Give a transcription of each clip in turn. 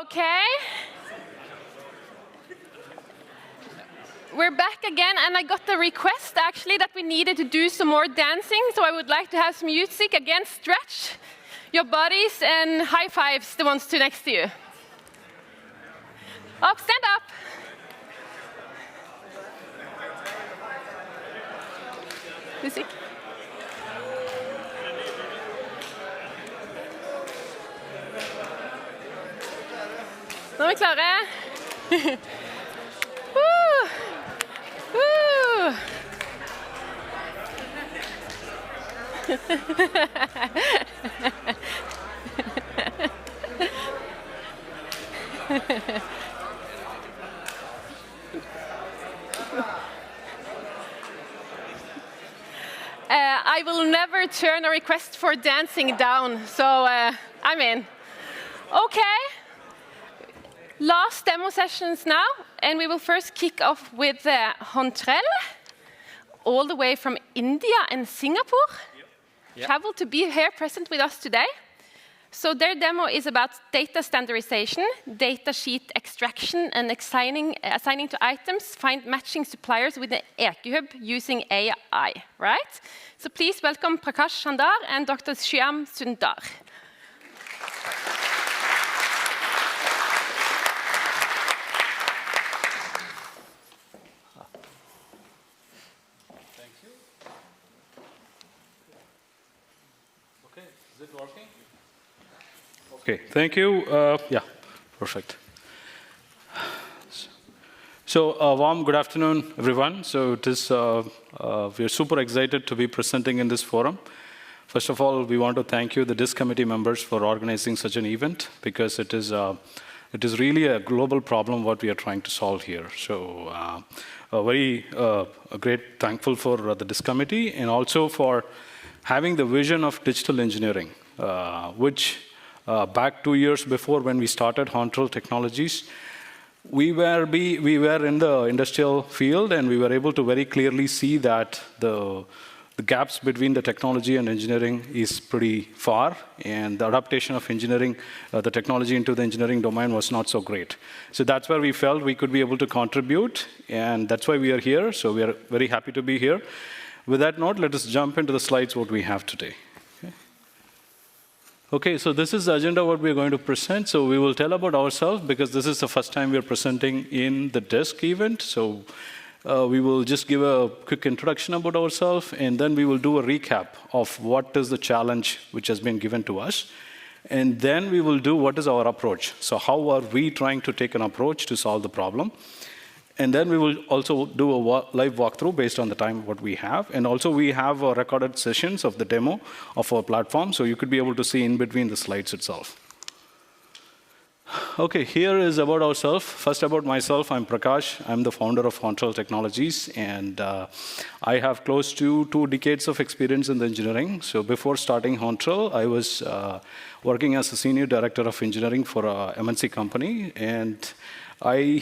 Okay. We're back again, and I got the request actually that we needed to do some more dancing, so I would like to have some music. Again, stretch your bodies and high fives the ones next to you. Up, stand up. Music. Nå er vi klare. I will never turn a request for dancing down, so I'm in. Okay. Last demo sessions now, and we will first kick off with Hontrel, all the way from India and Singapore. Yep. Traveled to be here present with us today. So their demo is about data standardization, data sheet extraction, and assigning to items, find matching suppliers with the EkeHub using AI, right? So please welcome Prakash Chandar and Dr. Shyam Sundar. Okay, thank you. Yeah, perfect. So, warm good afternoon, everyone. So, it is we are super excited to be presenting in this forum. First of all, we want to thank you, the DISC committee members, for organizing such an event, because it is really a global problem what we are trying to solve here. So, a great thankful for the DISC committee, and also for having the vision of digital engineering, which back 2 years before when we started Hontrel Technologies, we were in the industrial field, and we were able to very clearly see that the gaps between the technology and engineering is pretty far, and the adaptation of engineering, the technology into the engineering domain was not so great. So that's where we felt we could be able to contribute, and that's why we are here. So we are very happy to be here. With that note, let us jump into the slides what we have today. Okay, so this is the agenda what we're going to present. So we will tell about ourselves, because this is the first time we're presenting in the DISC event. So we will just give a quick introduction about ourselves, and then we will do a recap of what is the challenge which has been given to us. And then we will do what is our approach. So how are we trying to take an approach to solve the problem? And then we will also do a live walkthrough based on the time what we have. And also we have recorded sessions of the demo of our platform, so you could be able to see in between the slides itself. Okay, here is about ourselves. First about myself, I'm Prakash. I'm the founder of Hontrel Technologies, and I have close to 2 decades of experience in the engineering. So before starting Hontrel, I was working as a senior director of engineering for a MNC company, and I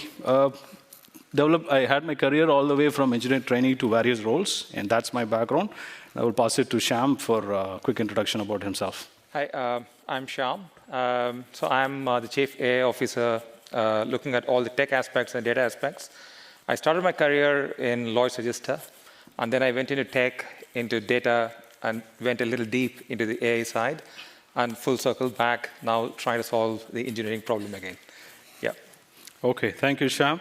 had my career all the way from engineering trainee to various roles, and that's my background. I will pass it to Shyam for a quick introduction about himself. Hi, I'm Shyam. So I'm the Chief AI Officer looking at all the tech aspects and data aspects. I started my career in Lloyd's Register, and then I went into tech, into data, and went a little deep into the AI side, and full circle back, now trying to solve the engineering problem again. Yeah. Okay, thank you, Shyam.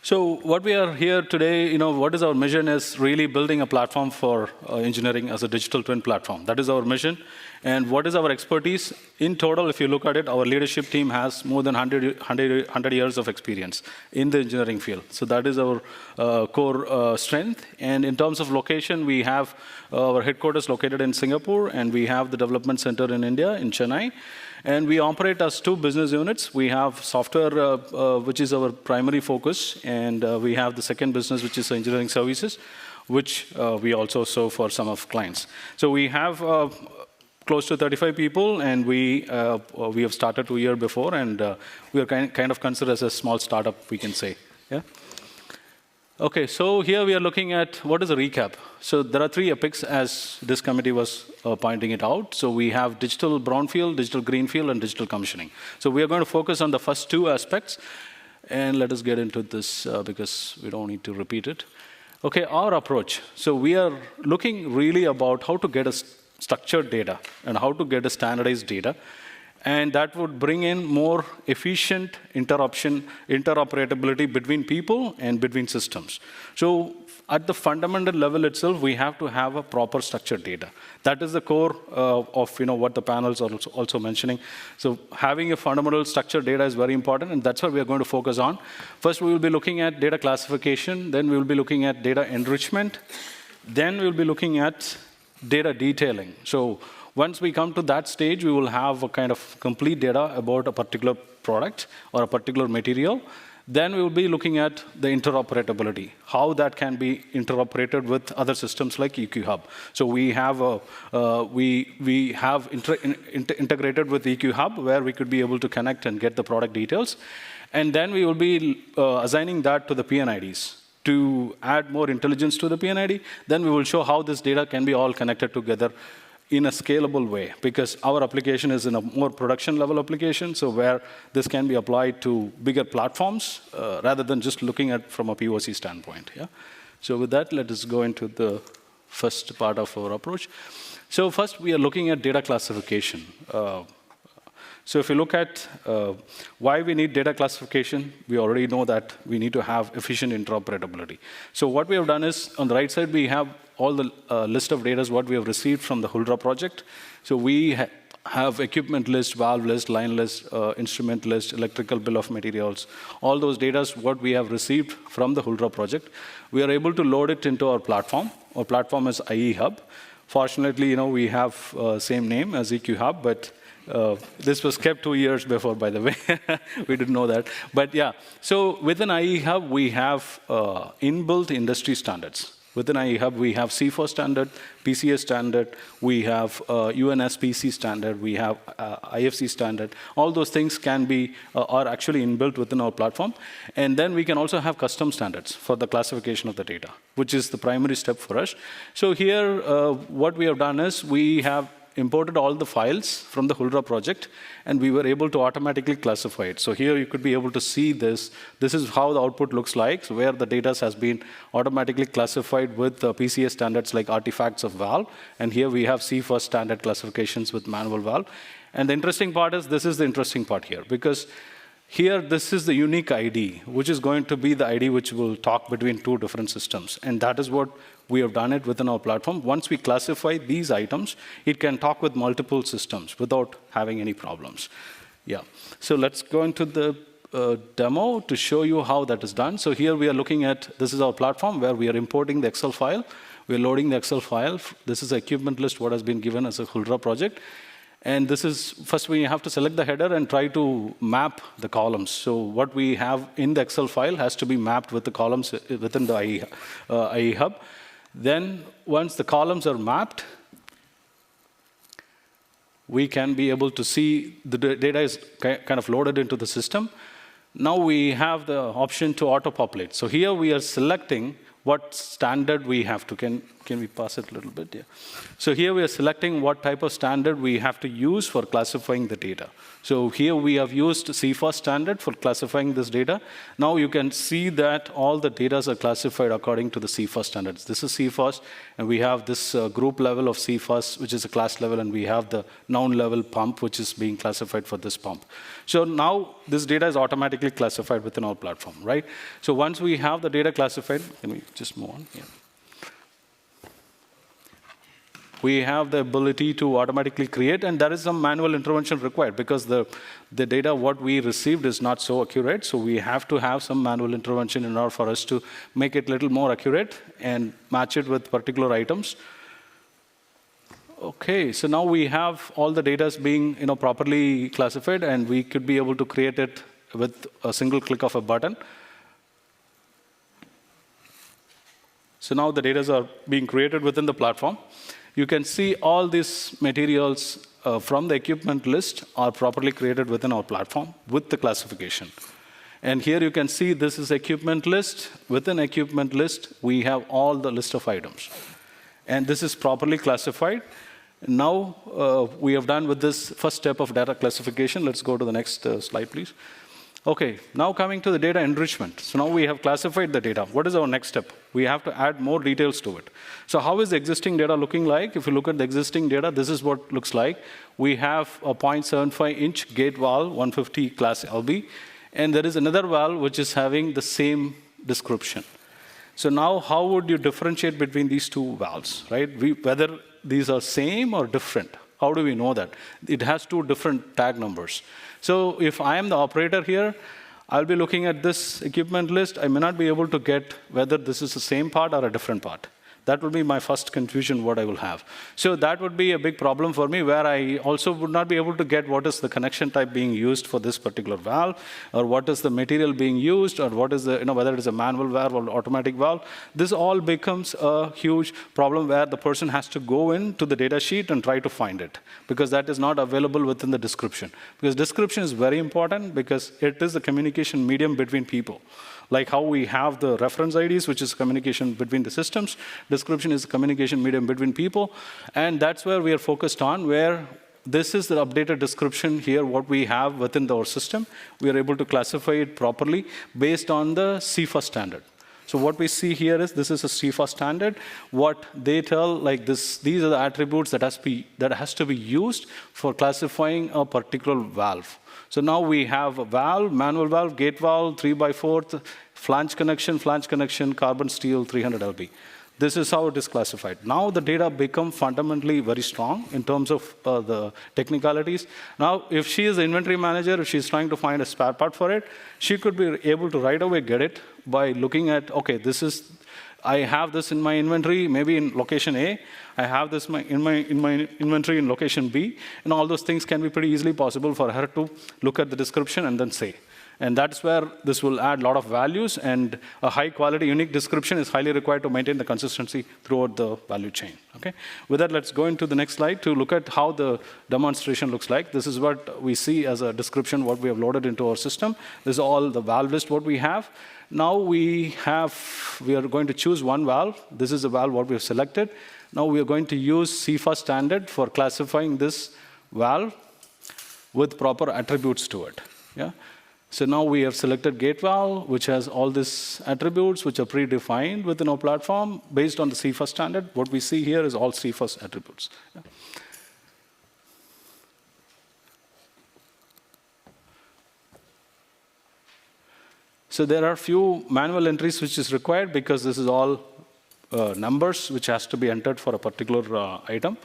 So what we are here today, what is our mission is really building a platform for engineering as a digital twin platform. That is our mission. And what is our expertise? In total, if you look at it, our leadership team has more than 100 years of experience in the engineering field. So that is our core strength. And in terms of location, we have our headquarters located in Singapore, and we have the development center in India, in Chennai. And we operate as 2 business units. We have software, which is our primary focus, and we have the second business, which is engineering services, which we also serve for some of clients. So we have close to 35 people, and we have started 2 years before, and we are kind of considered as a small startup, we can say. Yeah. Okay, so here we are looking at what is a recap. So there are 3 epics, as this committee was pointing it out. So we have digital brownfield, digital greenfield, and digital commissioning. So we are going to focus on the first 2 aspects. And let us get into this because we don't need to repeat it. Okay, our approach. So we are looking really about how to get a structured data and how to get a standardized data. And that would bring in more efficient interoperability between people and between systems. So at the fundamental level itself, we have to have a proper structured data. That is the core of what the panels are also mentioning. So having a fundamental structured data is very important, and that's what we are going to focus on. First, we will be looking at data classification. Then we will be looking at data enrichment. Then we will be looking at data detailing. So once we come to that stage, we will have a kind of complete data about a particular product or a particular material. Then we will be looking at the interoperability, how that can be interoperated with other systems like EQ Hub. So we have integrated with EQ Hub, where we could be able to connect and get the product details. And then we will be assigning that to the PNIDs to add more intelligence to the PNID. Then we will show how this data can be all connected together in a scalable way, because our application is in a more production level application, so where this can be applied to bigger platforms rather than just looking at from a POC standpoint. Yeah? So with that, let us go into the first part of our approach. So first, we are looking at data classification. So if you look at why we need data classification, we already know that we need to have efficient interoperability. So what we have done is, on the right side, we have all the list of data what we have received from the Huldra project. So we have equipment list, valve list, line list, instrument list, electrical bill of materials. All those data what we have received from the Huldra project. We are able to load it into our platform. Our platform is IE Hub. Fortunately, we have same name as EQ Hub, but this was kept 2 years before, by the way. We didn't know that. But yeah, so within IE Hub, we have inbuilt industry standards. Within IE Hub, we have CFOS standard, PCA standard, we have UNSPC standard, we have IFC standard. All those things are actually inbuilt within our platform. And then we can also have custom standards for the classification of the data, which is the primary step for us. So here, what we have done is we have imported all the files from the Huldra project, and we were able to automatically classify it. So here you could be able to see this. This is how the output looks like, so where the data has been automatically classified with PCA standards like artifacts of valve. And here we have CFOS standard classifications with manual valve. And the interesting part is, this is the interesting part here, because here, this is the unique ID, which is going to be the ID which will talk between 2 different systems. And that is what we have done it within our platform. Once we classify these items, it can talk with multiple systems without having any problems. Yeah. So let's go into the demo to show you how that is done. So here we are looking at, this is our platform where we are importing the Excel file. We're loading the Excel file. This is the equipment list, what has been given as a Huldra project. And this is, first we have to select the header and try to map the columns. So what we have in the Excel file has to be mapped with the columns within the IE Hub. Then once the columns are mapped, we can be able to see the data is kind of loaded into the system. Now we have the option to auto-populate. So here we are selecting what standard we have to. Can we pass it a little bit? Yeah. So here we are selecting what type of standard we have to use for classifying the data. So here we have used CFOS standard for classifying this data. Now you can see that all the data are classified according to the CFOS standards. This is CFOS, and we have this group level of CFOS, which is a class level, and we have the noun level pump, which is being classified for this pump. So now this data is automatically classified within our platform, right? So once we have the data classified, can we just move on? Yeah. We have the ability to automatically create, and there is some manual intervention required because the data what we received is not so accurate. So we have to have some manual intervention in order for us to make it a little more accurate and match it with particular items. Okay, so now we have all the data being properly classified, and we could be able to create it with a single click of a button. So now the data are being created within the platform. You can see all these materials from the equipment list are properly created within our platform with the classification. And here you can see this is equipment list. Within equipment list, we have all the list of items. And this is properly classified. Now we have done with this first step of data classification. Let's go to the next slide, please. OK, now coming to the data enrichment. So now we have classified the data. What is our next step? We have to add more details to it. So how is the existing data looking like? If you look at the existing data, this is what it looks like. We have a 0.75-inch gate valve, 150 class LB. And there is another valve which is having the same description. So now how would you differentiate between these two valves, right? Whether these are same or different. How do we know that? It has two different tag numbers. So if I am the operator here, I'll be looking at this equipment list. I may not be able to get whether this is the same part or a different part. That would be my first confusion, what I will have. So that would be a big problem for me, where I also would not be able to get what is the connection type being used for this particular valve, or what is the material being used, or what is the, whether it is a manual valve or automatic valve. This all becomes a huge problem where the person has to go into the data sheet and try to find it, because that is not available within the description. Because description is very important, because it is the communication medium between people. Like how we have the reference IDs, which is communication between the systems. Description is communication medium between people. And that's where we are focused on, where this is the updated description here, what we have within our system. We are able to classify it properly based on the CIFA standard. So what we see here is this is a CIFA standard. What they tell, like this, these are the attributes that has to be used for classifying a particular valve. So now we have a valve, manual valve, gate valve, 3x4, flange connection, carbon steel, 300 lb. This is how it is classified. Now the data become fundamentally very strong in terms of the technicalities. Now, if she is the inventory manager, if she's trying to find a spare part for it, she could be able to right away get it by looking at, OK, I have this in my inventory, maybe in location A. I have this in my inventory in location B. And all those things can be pretty easily possible for her to look at the description and then say. And that's where this will add a lot of values. And a high-quality, unique description is highly required to maintain the consistency throughout the value chain. Okay? With that, let's go into the next slide to look at how the demonstration looks like. This is what we see as a description, what we have loaded into our system. This is all the valve list, what we have. Now we are going to choose one valve. This is the valve what we have selected. Now we are going to use CIFA standard for classifying this valve with proper attributes to it. Yeah? So now we have selected gate valve, which has all these attributes which are predefined within our platform based on the CIFA standard. What we see here is all CIFA's attributes. Yeah? So there are a few manual entries which is required, because this is all numbers which has to be entered for a particular item.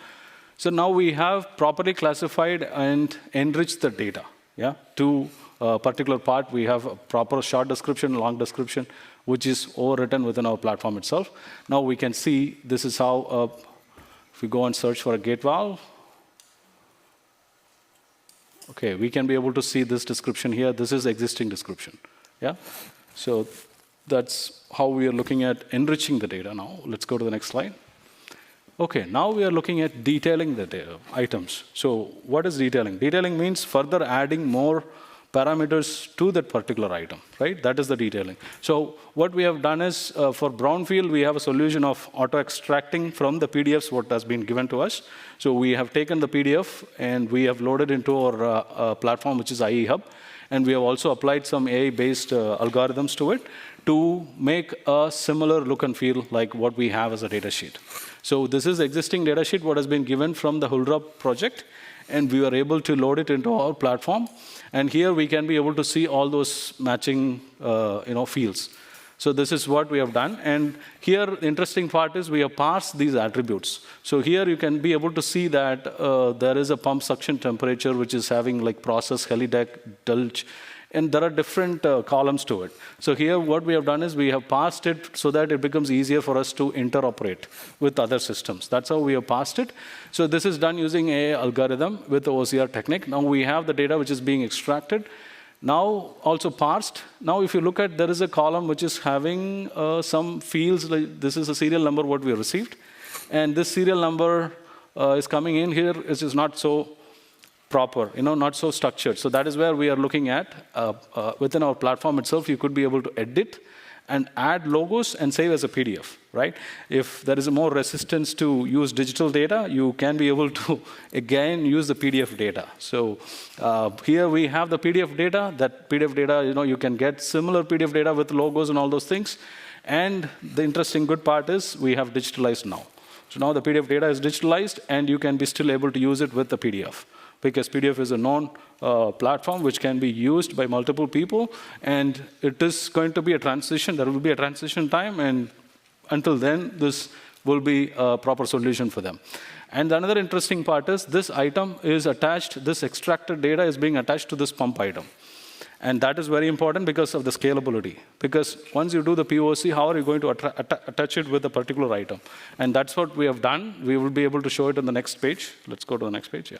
So now we have properly classified and enriched the data. Yeah? To a particular part, we have a proper short description, long description, which is overwritten within our platform itself. Now we can see this is how, if we go and search for a gate valve, OK, we can be able to see this description here. This is the existing description. Yeah? So that's how we are looking at enriching the data now. Let's go to the next slide. OK, now we are looking at detailing the data items. So what is detailing? Detailing means further adding more parameters to that particular item, right? That is the detailing. So what we have done is, for brownfield, we have a solution of auto-extracting from the PDFs what has been given to us. So we have taken the PDF, and we have loaded into our platform, which is IE Hub. And we have also applied some AI-based algorithms to it to make a similar look and feel like what we have as a data sheet. So this is existing data sheet, what has been given from the Hontrel project. And we were able to load it into our platform. And here we can be able to see all those matching fields. So this is what we have done. And here, the interesting part is we have parsed these attributes. So here you can be able to see that there is a pump suction temperature, which is having like process, helideck, dulge. And there are different columns to it. So here what we have done is we have parsed it so that it becomes easier for us to interoperate with other systems. That's how we have parsed it. So this is done using AI algorithm with the OCR technique. Now we have the data which is being extracted. Now also parsed. Now if you look at, there is a column which is having some fields. Like this is a serial number what we received. And this serial number is coming in here. It is not so proper, not so structured. So that is where we are looking at. Within our platform itself, you could be able to edit and add logos and save as a PDF, right? If there is a more resistance to use digital data, you can be able to, again, use the PDF data. So here we have the PDF data. That PDF data, you can get similar PDF data with logos and all those things. And the interesting good part is we have digitalized now. So now the PDF data is digitalized, and you can be still able to use it with the PDF, because PDF is a known platform which can be used by multiple people, and it is going to be a transition. There will be a transition time, and until then, this will be a proper solution for them. And another interesting part is this item is attached, this extracted data is being attached to this pump item. And that is very important because of the scalability. Because once you do the POC, how are you going to attach it with a particular item? And that's what we have done. We will be able to show it on the next page. Let's go to the next page, yeah.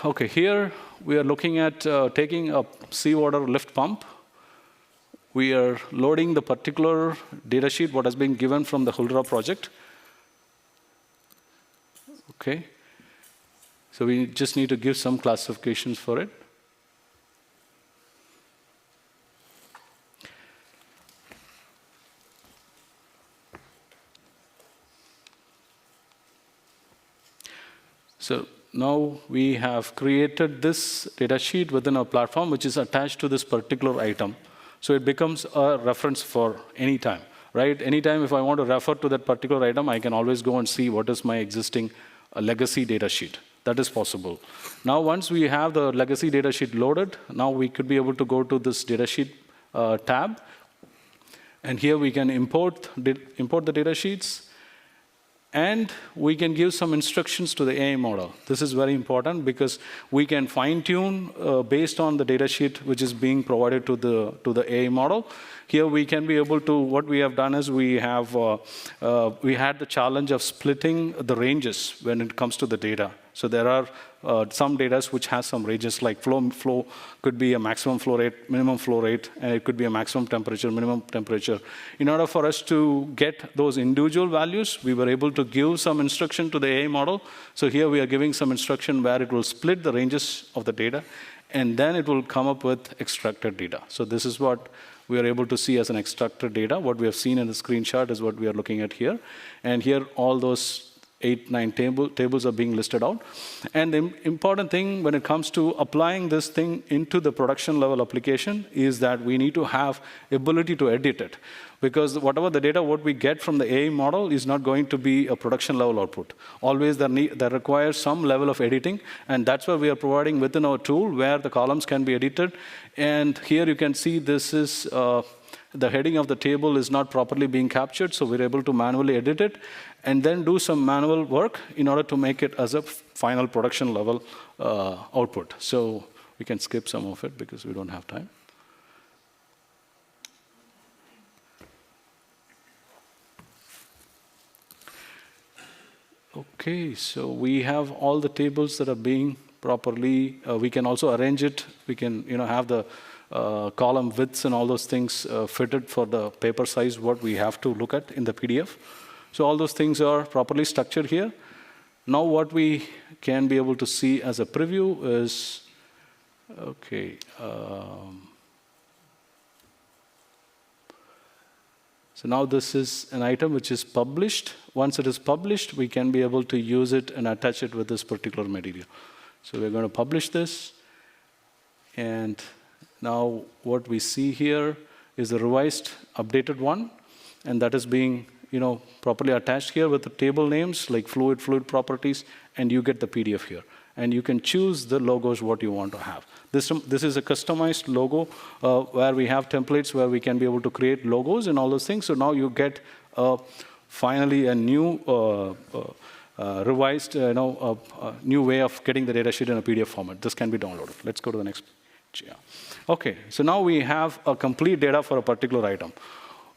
OK, here we are looking at taking a seawater lift pump. We are loading the particular data sheet, what has been given from the Hontrel project. OK. So we just need to give some classifications for it. So now we have created this data sheet within our platform, which is attached to this particular item. So it becomes a reference for any time, right? Anytime if I want to refer to that particular item, I can always go and see what is my existing legacy data sheet. That is possible. Now, once we have the legacy data sheet loaded, now we could be able to go to this data sheet tab. And here we can import the data sheets. And we can give some instructions to the AI model. This is very important because we can fine-tune based on the data sheet which is being provided to the AI model. Here we can be able to, what we have done is we had the challenge of splitting the ranges when it comes to the data. So there are some data which has some ranges, like flow could be a maximum flow rate, minimum flow rate, and it could be a maximum temperature, minimum temperature. In order for us to get those individual values, we were able to give some instruction to the AI model. So here we are giving some instruction where it will split the ranges of the data, and then it will come up with extracted data. So this is what we are able to see as an extracted data. What we have seen in the screenshot is what we are looking at here. And here all those 8, 9 tables are being listed out. And the important thing when it comes to applying this thing into the production level application is that we need to have ability to edit it. Because whatever the data, what we get from the AI model is not going to be a production level output. Always that requires some level of editing. And that's what we are providing within our tool, where the columns can be edited. And here you can see this is the heading of the table is not properly being captured, so we're able to manually edit it and then do some manual work in order to make it as a final production level output. So we can skip some of it because we don't have time. OK, so we have all the tables that are being properly. We can also arrange it. We can have the column widths and all those things fitted for the paper size what we have to look at in the PDF. So all those things are properly structured here. Now what we can be able to see as a preview is, OK. So now this is an item which is published. Once it is published, we can be able to use it and attach it with this particular material. So we're going to publish this. And now what we see here is the revised, updated one. And that is being properly attached here with the table names like fluid properties, and you get the PDF here. And you can choose the logos what you want to have. This is a customized logo where we have templates where we can be able to create logos and all those things. So now you get finally a new revised, new way of getting the data sheet in a PDF format. This can be downloaded. Let's go to the next page. Yeah. OK, so now we have a complete data for a particular item.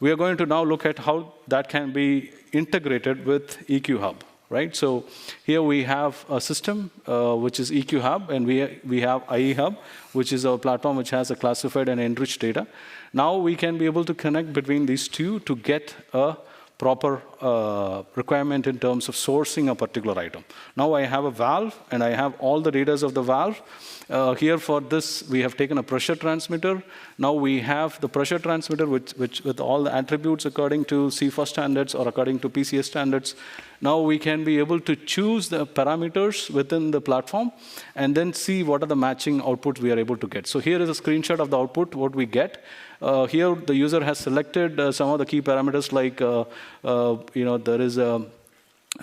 We are going to now look at how that can be integrated with EQ Hub, right? So here we have a system, which is EQ Hub, and we have IE Hub, which is our platform which has a classified and enriched data. Now we can be able to connect between these two to get a proper requirement in terms of sourcing a particular item. Now I have a valve, and I have all the data of the valve. Here for this, we have taken a pressure transmitter. Now we have the pressure transmitter which with all the attributes according to CFA standards or according to PCS standards. Now we can be able to choose the parameters within the platform and then see what are the matching outputs we are able to get. So here is a screenshot of the output, what we get. Here the user has selected some of the key parameters like, there is a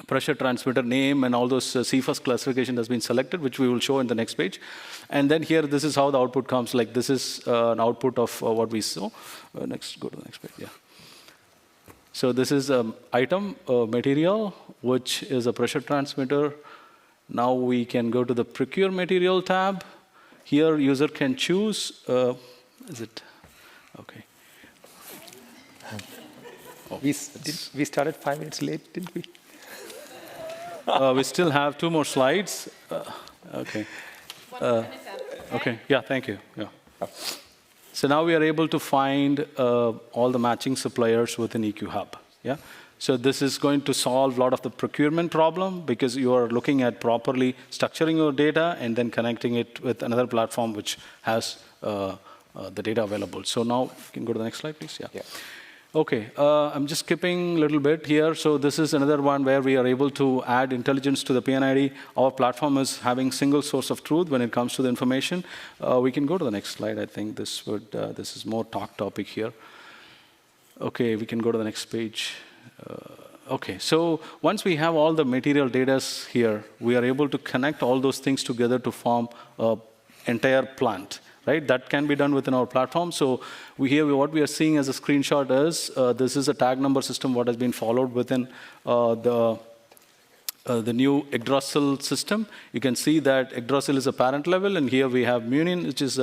pressure transmitter name and all those CFAS classification has been selected, which we will show in the next page. And then here, this is how the output comes. Like this is an output of what we saw. Go to the next page, yeah. So this is an item, material, which is a pressure transmitter. Now we can go to the procure material tab. Here, user can choose, is it, okay. We started 5 minutes late, didn't we? We still have 2 more slides. Okay. Okay. Yeah. Thank you. Yeah. So now we are able to find all the matching suppliers within EQ Hub. Yeah. So this is going to solve a lot of the procurement problem because you are looking at properly structuring your data and then connecting it with another platform which has the data available. So now you can go to the next slide, please. Yeah. Okay, I'm just skipping a little bit here. So this is another one where we are able to add intelligence to the PNID. Our platform is having single source of truth when it comes to the information. We can go to the next slide. I think this is more talk topic here. Okay, we can go to the next page. Okay, so once we have all the material data here, we are able to connect all those things together to form an entire plant. Right? That can be done within our platform. So what we are seeing as a screenshot is this is a tag number system what has been followed within the new Yggdrasil system. You can see that Yggdrasil is a parent level, and here we have Munin, which is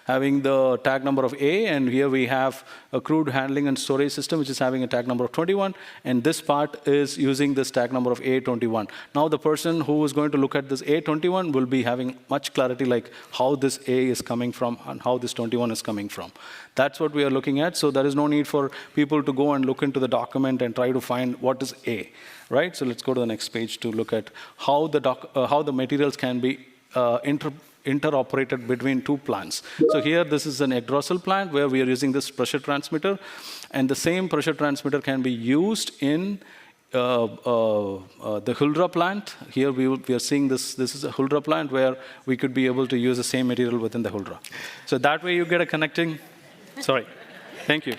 having the tag number of A, and here we have a crude handling and storage system, which is having a tag number of 21, and this part is using this tag number of A21. Now the person who is going to look at this A21 will be having much clarity like how this A is coming from and how this 21 is coming from. That's what we are looking at, so there is no need for people to go and look into the document and try to find what is A. Right, so let's go to the next page to look at how the materials can be interoperated between 2 plants. So here, this is an Yggdrasil plant where we are using this pressure transmitter, and the same pressure transmitter can be used in the Huldra plant. Here we are seeing this is a Huldra plant where we could be able to use the same material within the Huldra. So that way you get a connecting. Sorry, thank you.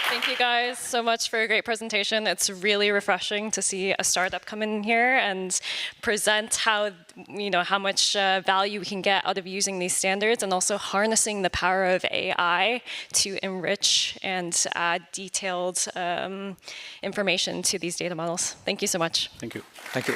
Thank you guys so much for a great presentation. It's really refreshing to see a startup come in here and present how much value we can get out of using these standards and also harnessing the power of AI to enrich and add detailed information to these data models. Thank you so much. Thank you. Thank you.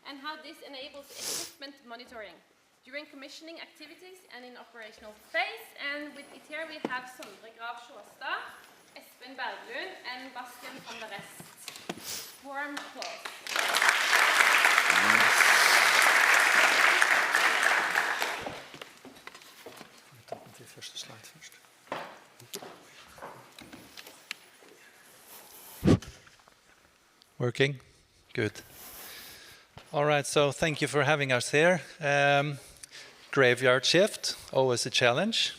And how this enables equipment monitoring during commissioning activities and in operational phase. And with Itera we have Sondre Grav Sjåstad, Espen Berglund, and Bastian van der Rest. Warm applause. Working? Good. All right, so thank you for having us here. Graveyard shift, always a challenge.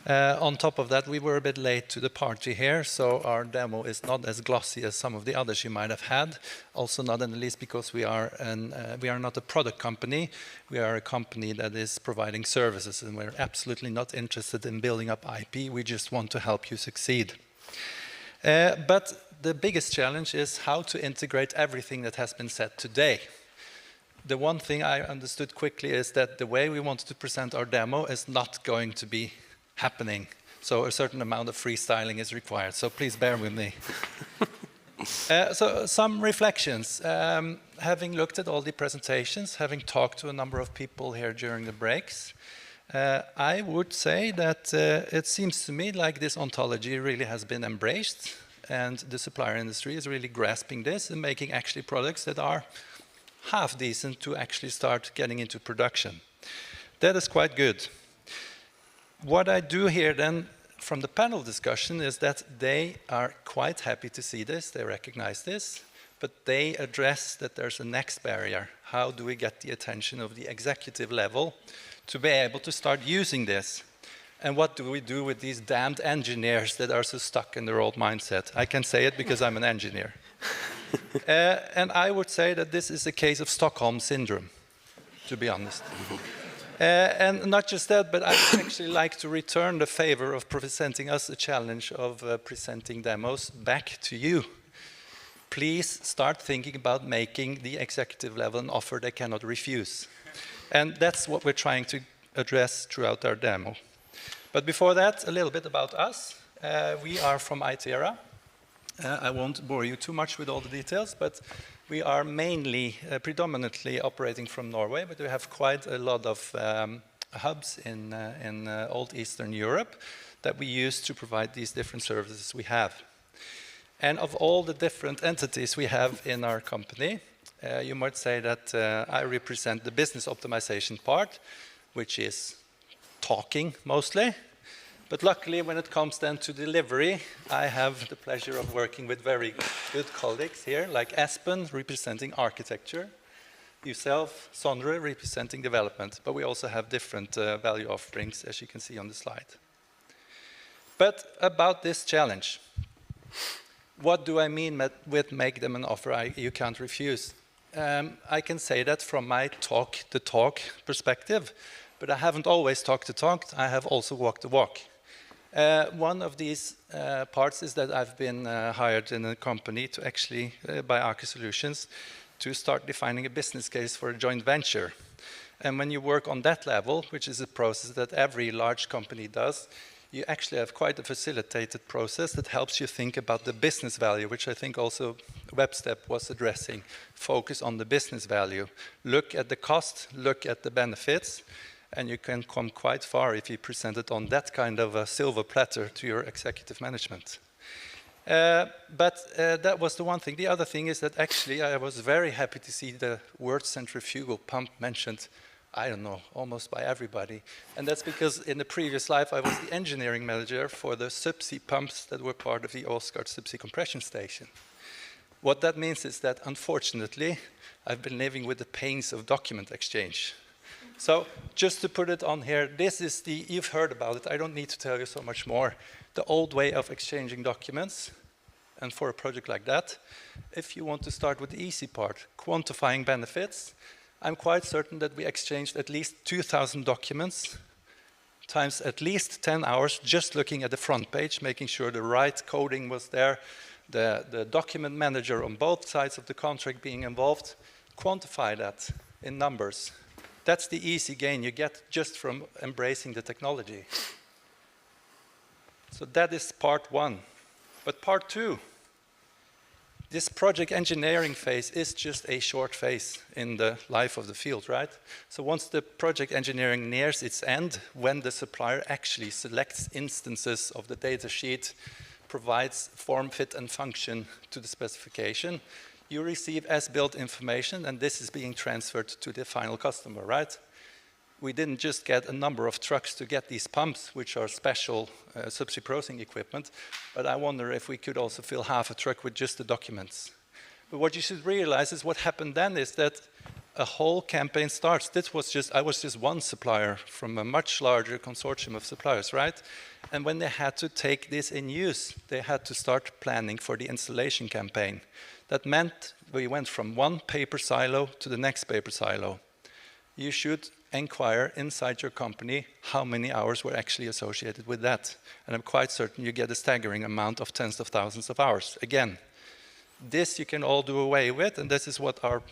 On top of that, we were a bit late to the party here, so our demo is not as glossy as some of the others you might have had. Also not in the least because we are not a product company. We are a company that is providing services, and we're absolutely not interested in building up IP. We just want to help you succeed. But the biggest challenge is how to integrate everything that has been said today. The one thing I understood quickly is that the way we wanted to present our demo is not going to be happening. So a certain amount of freestyling is required. So please bear with me. So some reflections. having looked at all the presentations, having talked to a number of people here during the breaks, I would say that it seems to me like this ontology really has been embraced, and the supplier industry is really grasping this and making actually products that are half decent to actually start getting into production. That is quite good. What I do here then from the panel discussion is that they are quite happy to see this, they recognize this, but they address that there's a next barrier. How do we get the attention of the executive level to be able to start using this? And what do we do with these damned engineers that are so stuck in their old mindset? I can say it because I'm an engineer. And I would say that this is a case of Stockholm syndrome, to be honest. And not just that, but I would actually like to return the favor of presenting us a challenge of presenting demos back to you. Please start thinking about making the executive level an offer they cannot refuse. And that's what we're trying to address throughout our demo. But before that, a little bit about us. We are from Itera. I won't bore you too much with all the details, but we are mainly, predominantly operating from Norway, but we have quite a lot of hubs in old Eastern Europe that we use to provide these different services we have. And of all the different entities we have in our company, you might say that I represent the business optimization part, which is talking mostly. But luckily, when it comes then to delivery, I have the pleasure of working with very good colleagues here, like Espen, representing architecture, yourself, Sondre, representing development. But we also have different value offerings, as you can see on the slide. But about this challenge, what do I mean with make them an offer you can't refuse? I can say that from my talk-the-talk perspective, but I haven't always talked the talk, I have also walked the walk. One of these parts is that I've been hired in a company to actually, by Aker Solutions, to start defining a business case for a joint venture. And when you work on that level, which is a process that every large company does, you actually have quite a facilitated process that helps you think about the business value, which I think also Webstep was addressing. Focus on the business value. Look at the cost, look at the benefits, and you can come quite far if you present it on that kind of a silver platter to your executive management. But that was the one thing. The other thing is that actually I was very happy to see the word centrifugal pump mentioned, I don't know, almost by everybody. And that's because in the previous life I was the engineering manager for the subsea pumps that were part of the Åsgard subsea compression station. What that means is that unfortunately I've been living with the pains of document exchange. So just to put it on here, this is the, you've heard about it, I don't need to tell you so much more, the old way of exchanging documents. And for a project like that, if you want to start with the easy part, quantifying benefits, I'm quite certain that we exchanged at least 2,000 documents times at least 10 hours just looking at the front page, making sure the right coding was there, the document manager on both sides of the contract being involved, quantify that in numbers. That's the easy gain you get just from embracing the technology. So that is part one. But part two, this project engineering phase is just a short phase in the life of the field, right? So once the project engineering nears its end, when the supplier actually selects instances of the data sheet, provides form, fit, and function to the specification, you receive as-built information, and this is being transferred to the final customer, right? We didn't just get a number of trucks to get these pumps, which are special subsea processing equipment, but I wonder if we could also fill half a truck with just the documents. But what you should realize is what happened then is that a whole campaign starts. I was just one supplier from a much larger consortium of suppliers, right? And when they had to take this in use, they had to start planning for the installation campaign. That meant we went from one paper silo to the next paper silo. You should inquire inside your company how many hours were actually associated with that. And I'm quite certain you get a staggering amount of tens of thousands of hours. Again, this you can all do away with, and this is what our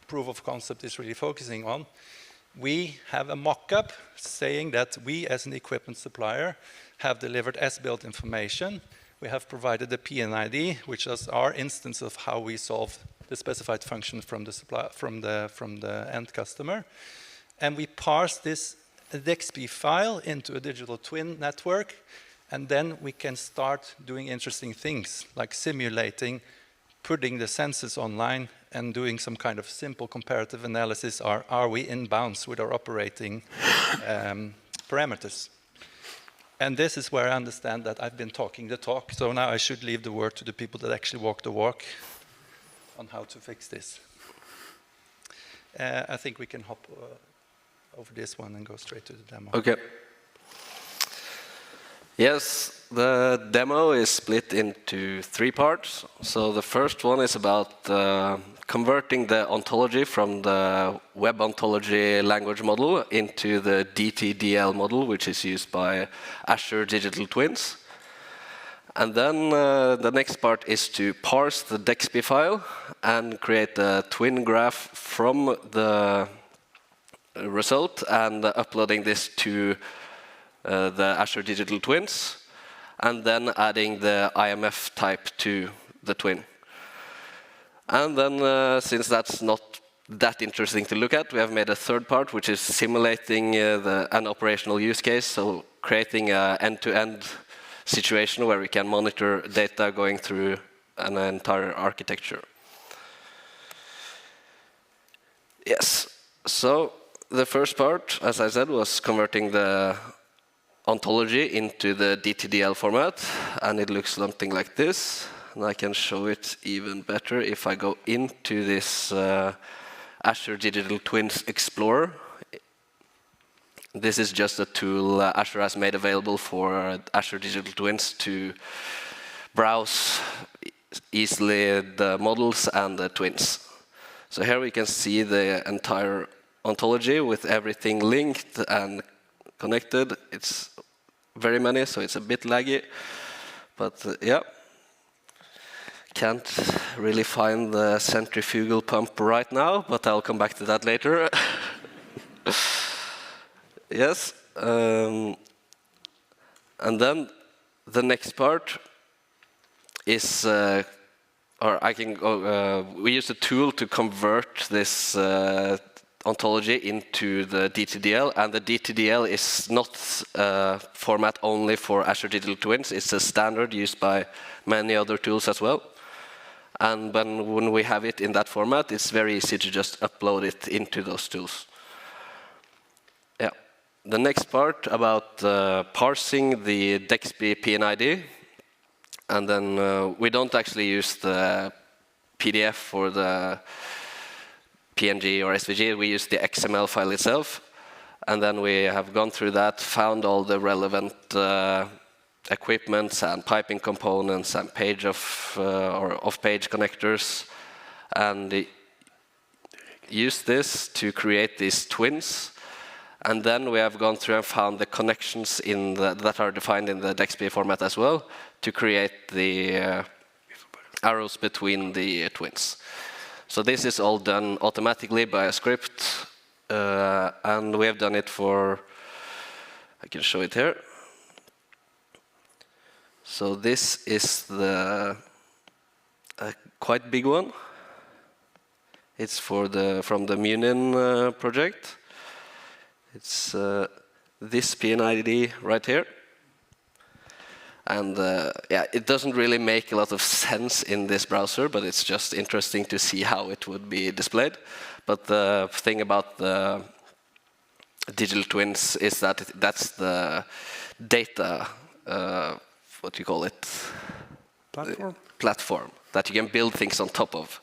proof of concept is really focusing on. We have a mock-up saying that we as an equipment supplier have delivered as-built information. We have provided the PNID, which is our instance of how we solve the specified function from the from the end customer, and we parse this DXP file into a digital twin network, and then we can start doing interesting things like simulating, putting the sensors online, and doing some kind of simple comparative analysis. Are we in bounds with our operating parameters? And this is where I understand that I've been talking the talk, so now I should leave the word to the people that actually walk the walk on how to fix this. I think we can hop over this one and go straight to the demo. Okay. Yes, the demo is split into 3 parts. So the first one is about converting the ontology from the web ontology language model into the DTDL model, which is used by Azure Digital Twins. And then the next part is to parse the DXP file and create a twin graph from the result and uploading this to the Azure Digital Twins, and then adding the IMF type to the twin. And then, since that's not that interesting to look at, we have made a third part, which is simulating an operational use case, so creating an end-to-end situation where we can monitor data going through an entire architecture. Yes, so the first part, as I said, was converting the ontology into the DTDL format, and it looks something like this. And I can show it even better if I go into this Azure Digital Twins Explorer. This is just a tool Azure has made available for Azure Digital Twins to browse easily the models and the twins. So here we can see the entire ontology with everything linked and connected. It's very many, so it's a bit laggy, but yeah. Can't really find the centrifugal pump right now, but I'll come back to that later. Yes, and then the next part is, we use a tool to convert this ontology into the DTDL, and the DTDL is not a format only for Azure Digital Twins. It's a standard used by many other tools as well. And when we have it in that format, it's very easy to just upload it into those tools. Yeah. The next part about parsing the DXP PNID, and then we don't actually use the PDF or the PNG or SVG, we use the XML file itself, and then we have gone through that, found all the relevant equipments and piping components and page or off-page connectors, and use this to create these twins. And then we have gone through and found the connections that are defined in the DXP format as well to create the arrows between the twins. So this is all done automatically by a script, and we have done it for, I can show it here. So this is a quite big one. It's from the Munin project. It's this PNID right here. And yeah, it doesn't really make a lot of sense in this browser, but it's just interesting to see how it would be displayed. But the thing about the digital twins is that that's the data, what do you call it? Platform? Platform that you can build things on top of.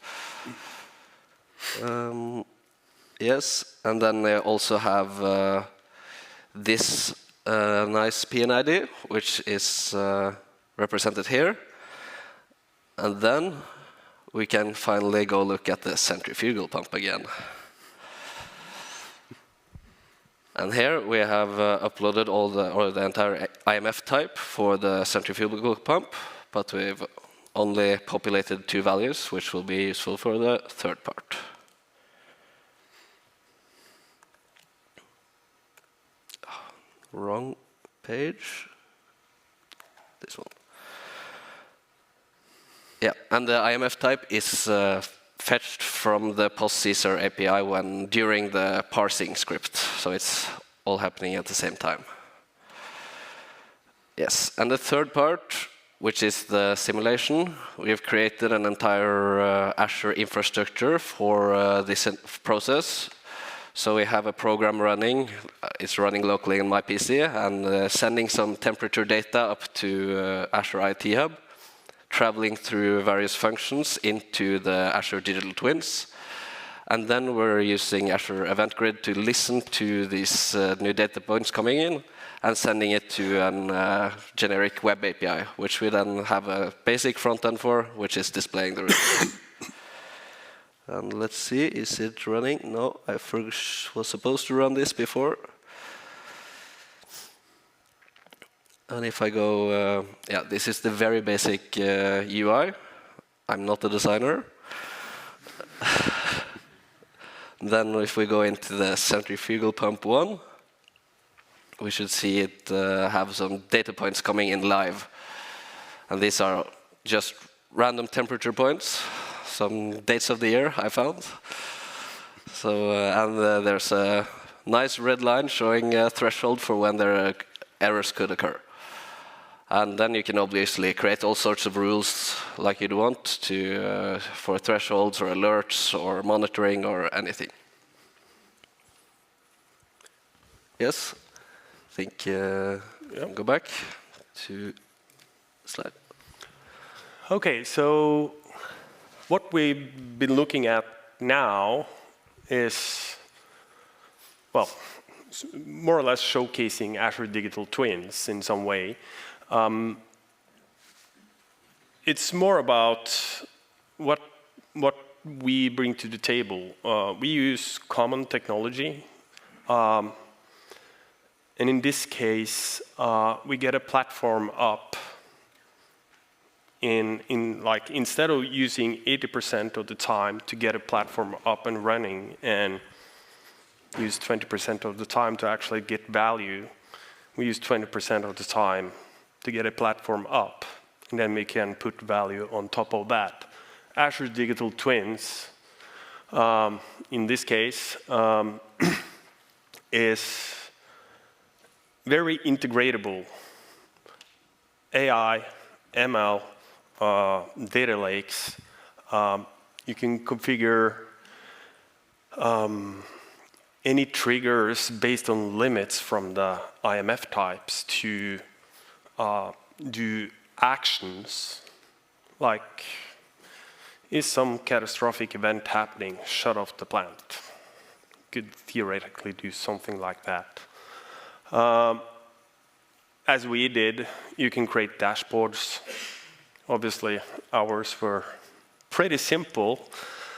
Yes, and then they also have this nice PNID, which is represented here. And then we can finally go look at the centrifugal pump again. And here we have uploaded the entire IMF type for the centrifugal pump, but we've only populated 2 values, which will be useful for the third part. Wrong page. This one. Yeah, and the IMF type is fetched from the post-Caesar API during the parsing script. So it's all happening at the same time. Yes, and the third part, which is the simulation, we have created an entire Azure infrastructure for this process. So we have a program running, it's running locally on my PC, and sending some temperature data up to Azure IT Hub, traveling through various functions into the Azure Digital Twins. And then we're using Azure Event Grid to listen to these new data points coming in and sending it to a generic web API, which we then have a basic front end for, which is displaying the results. And let's see, is it running? No, I was supposed to run this before. And if I go, yeah, this is the very basic UI. I'm not a designer. Then if we go into the centrifugal pump 1, we should see it have some data points coming in live. And these are just random temperature points, some dates of the year I found. So, and there's a nice red line showing a threshold for when there errors could occur. And then you can obviously create all sorts of rules like you'd want to, for thresholds or alerts or monitoring or anything. Yes? I think yep. Go back to slide. Okay, so what we've been looking at now is, well, more or less showcasing Azure Digital Twins in some way. It's more about what we bring to the table. We use common technology. And in this case, we get a platform up like instead of using 80% of the time to get a platform up and running and use 20% of the time to actually get value, we use 20% of the time to get a platform up, and then we can put value on top of that. Azure Digital Twins, in this case, is very integratable. AI, ML, data lakes. You can configure any triggers based on limits from the IMF types to do actions like, is some catastrophic event happening, shut off the plant. Could theoretically do something like that. As we did, you can create dashboards. Obviously, ours were pretty simple.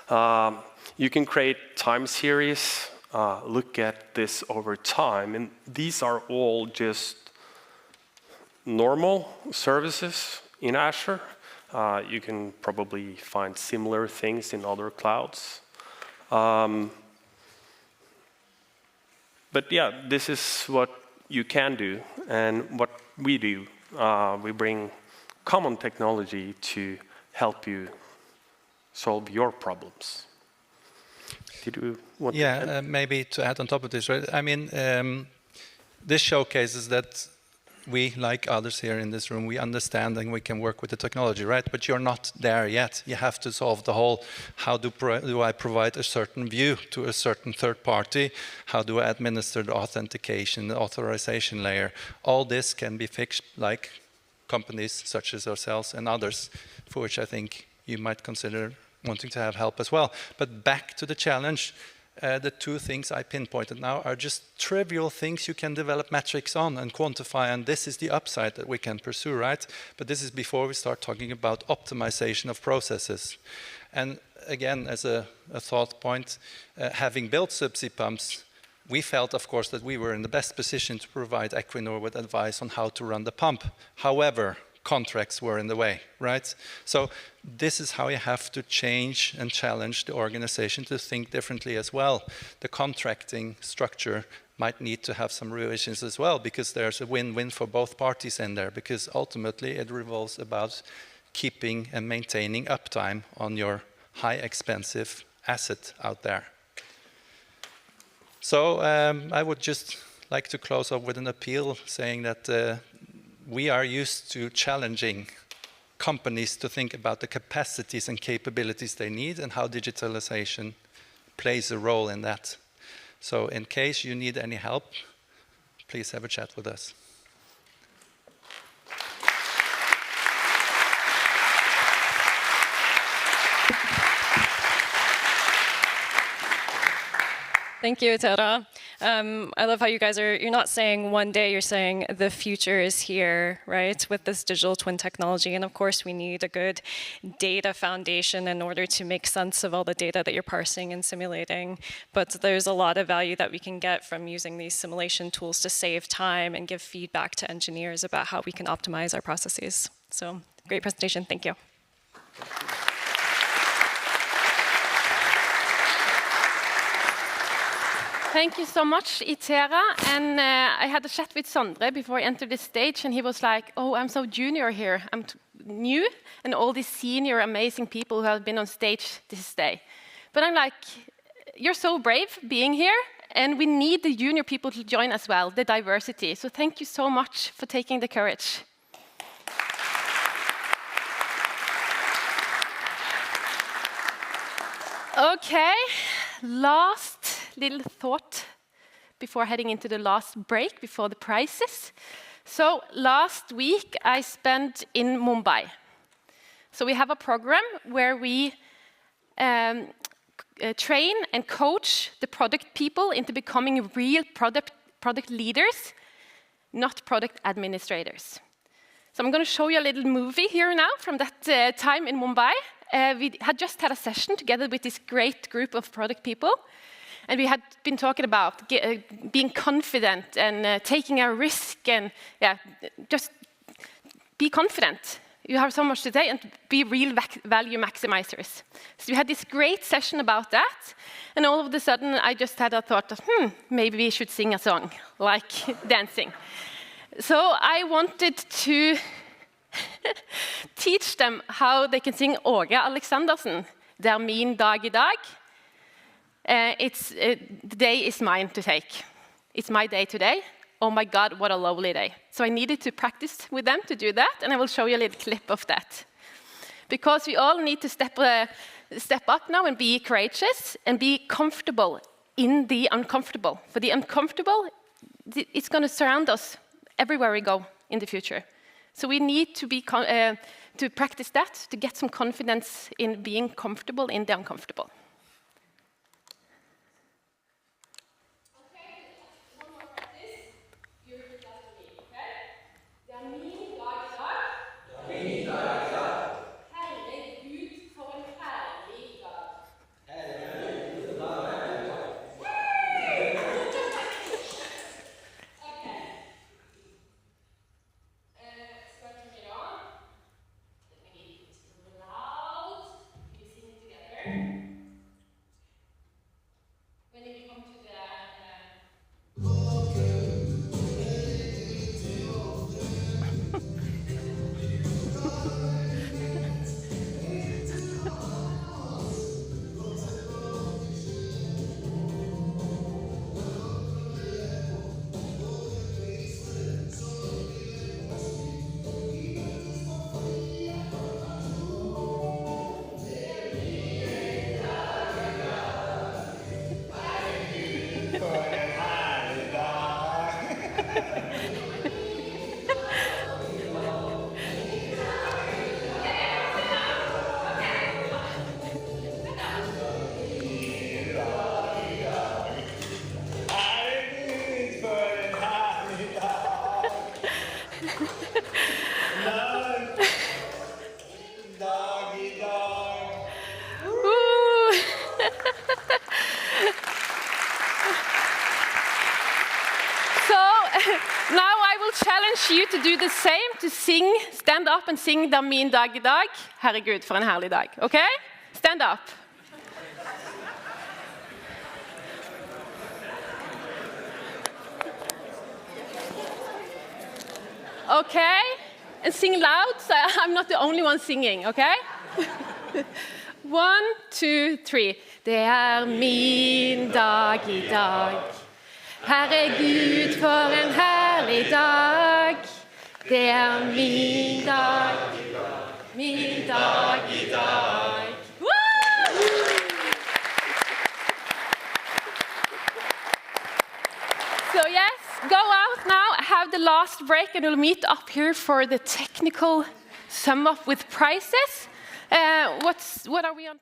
You can create time series, look at this over time, and these are all just normal services in Azure. You can probably find similar things in other clouds. But yeah, this is what you can do, and what we do. We bring common technology to help you solve your problems. Did you want to add? Maybe to add on top of this, right? I mean, this showcases that we, like others here in this room, we understand and we can work with the technology, right? But you're not there yet. You have to solve the whole, how do I provide a certain view to a certain third party? How do I administer the authentication, the authorization layer? All this can be fixed like companies such as ourselves and others, for which I think you might consider wanting to have help as well. But back to the challenge. The two things I pinpointed now are just trivial things you can develop metrics on and quantify, and this is the upside that we can pursue, right? But this is before we start talking about optimization of processes. And again, as a thought point, having built subsea pumps, we felt, of course, that we were in the best position to provide Equinor with advice on how to run the pump. However, contracts were in the way, right? So this is how you have to change and challenge the organization to think differently as well. The contracting structure might need to have some revisions as well, because there's a win-win for both parties in there, because ultimately it revolves about keeping and maintaining uptime on your high expensive asset out there. So I would just like to close up with an appeal saying that we are used to challenging companies to think about the capacities and capabilities they need and how digitalization plays a role in that. So in case you need any help, please have a chat with us. Thank you, Itera. I love how you guys you're not saying one day, you're saying the future is here, right? With this digital twin technology. And of course, we need a good data foundation in order to make sense of all the data that you're parsing and simulating. But there's a lot of value that we can get from using these simulation tools to save time and give feedback to engineers about how we can optimize our processes. So great presentation. Thank you. Thank you so much, Itera. And I had a chat with Sondre before I entered this stage, and he was like, oh, I'm so junior here. I'm new, and all these senior, amazing people who have been on stage this day. But I'm like, you're so brave being here, and we need the junior people to join as well, the diversity. So thank you so much for taking the courage. Okay, last little thought before heading into the last break, before the prizes. So last week I spent in Mumbai. So we have a program where we train and coach the product people into becoming real product leaders, not product administrators. So I'm going to show you a little movie here now from that time in Mumbai. We had just had a session together with this great group of product people. And we had been talking about being confident and taking a risk and just be confident. You have so much to say and be real value maximizers. So we had this great session about that. And all of a sudden, I just had a thought of, maybe we should sing a song, like dancing. So I wanted to teach them how they can sing Åge Aleksandersen, Det er min dag I dag. The day is mine to take. It's my day today. Oh my God, what a lovely day. So I needed to practice with them to do that, and I will show you a little clip of that. Because we all need to step up now and be courageous and be comfortable in the uncomfortable. For the uncomfortable, it's going to surround us everywhere we go in the future. So we need to to practice that, to get some confidence in being comfortable in the uncomfortable. You to do the same, to sing, stand up and sing Det er min dag I dag. Herregud, for en herlig dag. Okay? Stand up. Okay? And sing loud, so I'm not the only one singing, okay? 1, 2, 3. Det min dag I dag. Herregud, for en herlig dag. Det min dag I dag. Min dag I dag. So yes, go out now, have the last break, and we'll meet up here for the technical sum up with prizes. What are we on?